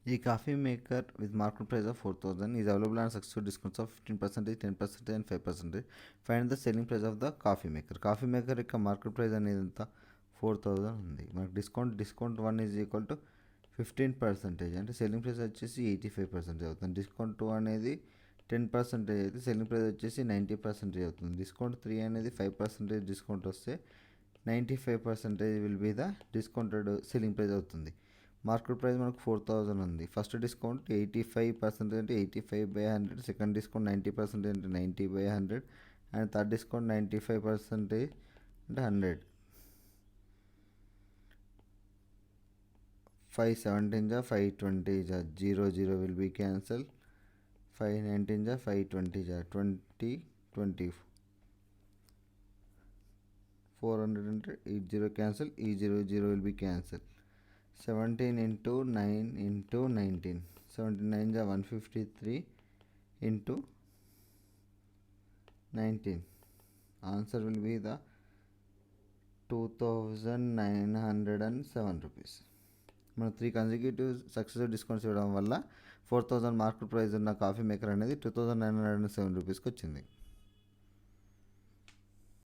ఈ coffee maker with market price of 4000 is available on successful discounts of 15%, 10% and 5%. Find the selling price of the coffee maker. Coffee maker యొక్క market price అనేది ఎంత 4000 ఉంది. మనకు discount 1 is equal to 15%. అంటే selling price వచ్చేసి 85% అవుతుంది. Discount 2 అనేది 10% అయితే సెల్లింగ్ ప్రైస్ వచ్చేసి 90% అవుతుంది. డిస్కౌంట్ 3 అనేది 5% డిస్కౌంట్ వస్తే 95% will be the discounted selling price అవుతుంది. మార్కెట్ ప్రైస్ మనకు 4000 ఉంది. ఫస్ట్ డిస్కౌంట్ 85% అంటే 85/100, సెకండ్ డిస్కౌంట్ 90% అంటే 90/100, అండ్ థర్డ్ డిస్కౌంట్ 95% అంటే 100. 5/17 5/20 0 will be cancel. 5/19 5/20 20 20. 400 అంటే 80 cancel, 0 will be cancel. 17 into 9 into 19. 79 153 into 19. Answer will be the 2907 rupees. మనం 3 consecutive successive discounts ఇవ్వడం వల్ల 4000 మార్కెట్ ప్రైస్ ఉన్న కాఫీ మేకర్ అనేది 2907 రూపీస్కి వచ్చింది.